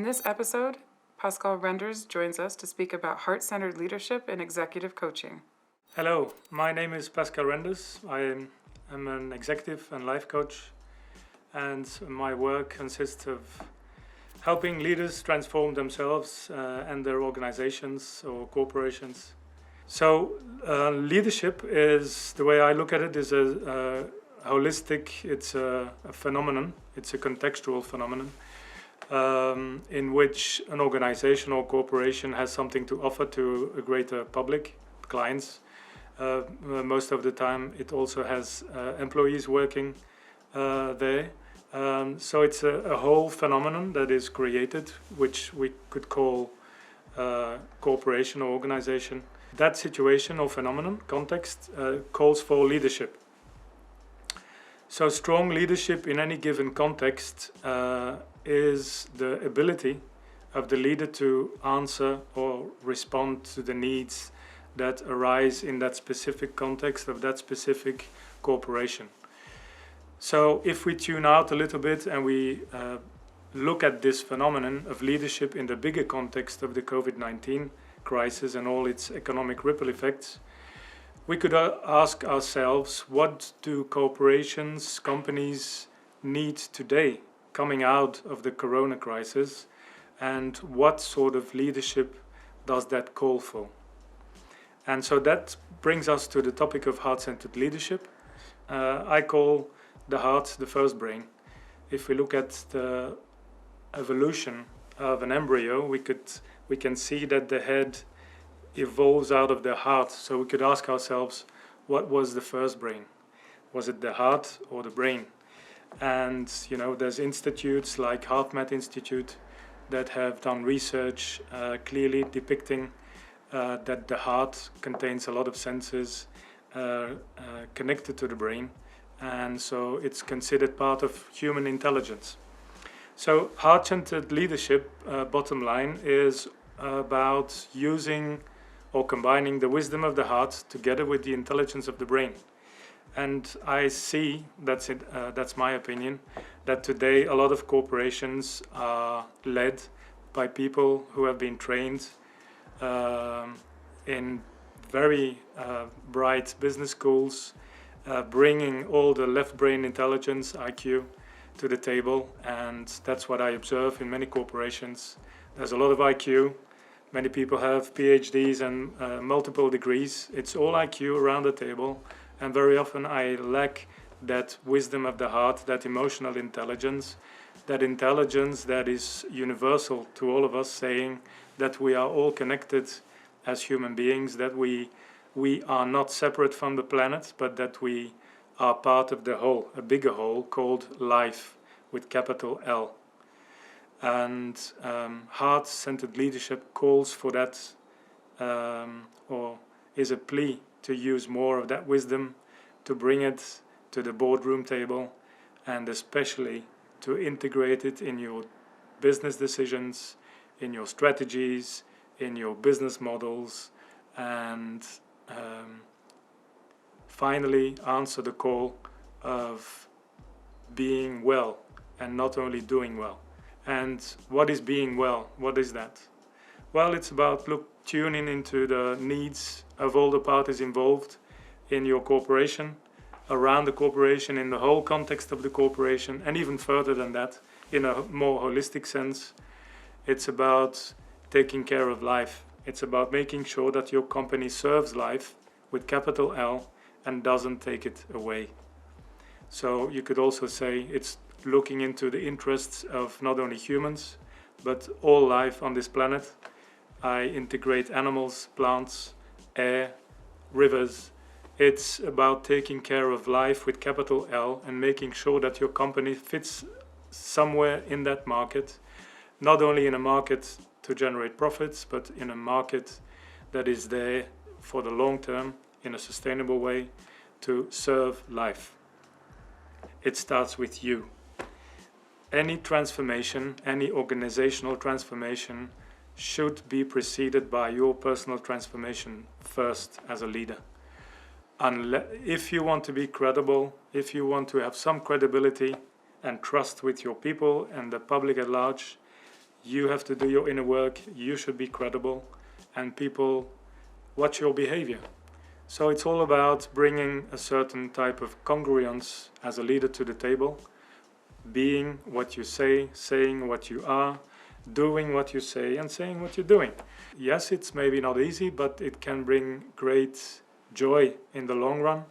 In this episode, Pascal joins us to speak about heart-centered leadership and executive coaching. Hello, my name is Pascal. I am an executive and life coach, and my work consists of helping leaders transform themselves and their organizations or corporations. So leadership is, the way I look at it, is a holistic, it's a phenomenon, it's a contextual phenomenon in which an organization or corporation has something to offer to a greater public, clients. Most of the time it also has employees working there. So it's a whole phenomenon that is created, which we could call corporation or organization. That situation or phenomenon, context, calls for leadership. So strong leadership in any given context is the ability of the leader to answer or respond to the needs that arise in that specific context of that specific corporation. So if we tune out a little bit and we look at this phenomenon of leadership in the bigger context of the COVID-19 crisis and all its economic ripple effects, we could ask ourselves, what do corporations, companies need today coming out of the corona crisis, and what sort of leadership does that call for? And so that brings us to the topic of heart-centered leadership. I call the heart the first brain. If we look at the evolution of an embryo, we can see that the head evolves out of the heart. So we could ask ourselves, what was the first brain? Was it the heart or the brain? And there's institutes like HeartMath Institute that have done research clearly depicting that the heart contains a lot of sensors connected to the brain, and so it's considered part of human intelligence. So heart-centered leadership, bottom line, is about using or combining the wisdom of the heart together with the intelligence of the brain. And I see, that's my opinion, that today a lot of corporations are led by people who have been trained in very bright business schools, bringing all the left brain intelligence, IQ, to the table. And that's what I observe in many corporations. There's a lot of IQ. Many people have PhDs and multiple degrees. It's all IQ around the table. And very often I lack that wisdom of the heart, that emotional intelligence, that intelligence that is universal to all of us, saying that we are all connected as human beings, that we are not separate from the planet, but that we are part of the whole, a bigger whole called life with capital L. And heart-centered leadership calls for that, or is a plea to use more of that wisdom, to bring it to the boardroom table, and especially to integrate it in your business decisions, in your strategies, in your business models, and finally answer the call of being well and not only doing well. And what is being well? What is that? Well, it's about tuning into the needs of all the parties involved in your corporation, around the corporation, in the whole context of the corporation, and even further than that, in a more holistic sense. It's about taking care of life. It's about making sure that your company serves life with capital L and doesn't take it away. So you could also say it's looking into the interests of not only humans, but all life on this planet. I integrate animals, plants, air, rivers. It's about taking care of life with capital L and making sure that your company fits somewhere in that market, not only in a market to generate profits, but in a market that is there for the long term, in a sustainable way, to serve life. It starts with you. Any transformation, any organizational transformation should be preceded by your personal transformation first as a leader. If you want to be credible, if you want to have some credibility and trust with your people and the public at large, You have to do your inner work, you should be credible, and people watch your behavior. So it's all about bringing a certain type of congruence as a leader to the table, being what you say, saying what you are, doing what you say, and saying what you're doing. Yes, it's maybe not easy, but it can bring great joy in the long run.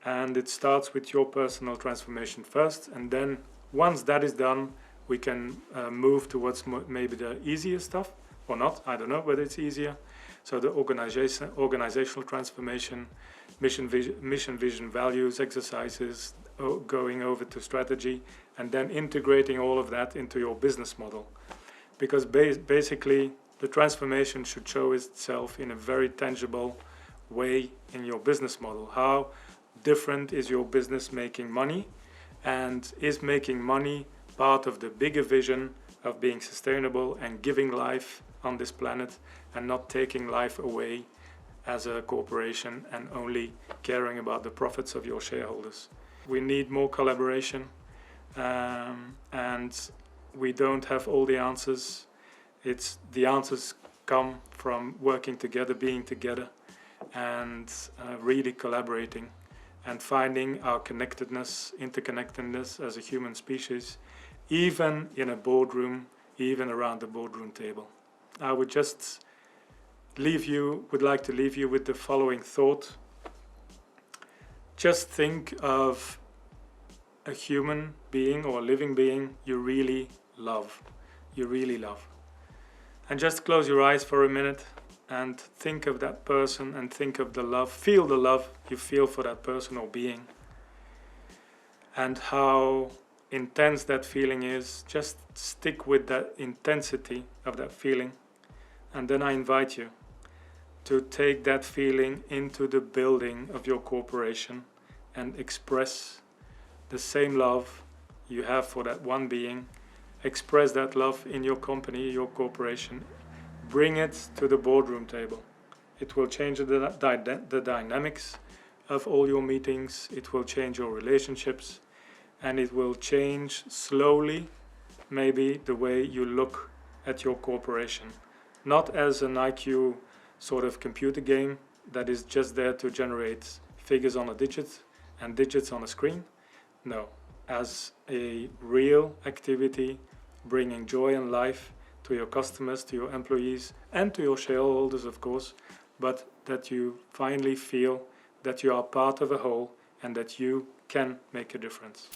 And it starts with your personal transformation first, and then once that is done, we can move towards maybe the easier stuff, or not, I don't know whether it's easier. So the organizational transformation, mission, vision, values, exercises, going over to strategy, and then integrating all of that into your business model. Because basically the transformation should show itself in a very tangible way in your business model. How different is your business making money, and is making money part of the bigger vision of being sustainable and giving life on this planet, and not taking life away as a corporation and only caring about the profits of your shareholders. We need more collaboration, and we don't have all the answers. The answers come from working together, being together, and really collaborating and finding our interconnectedness as a human species, even in a boardroom, even around the boardroom table. I would like to leave you with the following thought. Just think of a human being or a living being you really love. And just close your eyes for a minute and think of that person and think of the love, feel the love you feel for that person or being, and how intense that feeling is. Just stick with that intensity of that feeling, and then I invite you to take that feeling into the building of your corporation and express the same love you have for that one being. Express that love in your company, your corporation. Bring it to the boardroom table. It will change the dynamics of all your meetings. It will change your relationships, and it will change slowly maybe the way you look at your corporation. Not as an IQ sort of computer game that is just there to generate figures on a digit and digits on a screen. No, as a real activity bringing joy and life to your customers, to your employees, and to your shareholders, of course, but that you finally feel that you are part of a whole and that you can make a difference.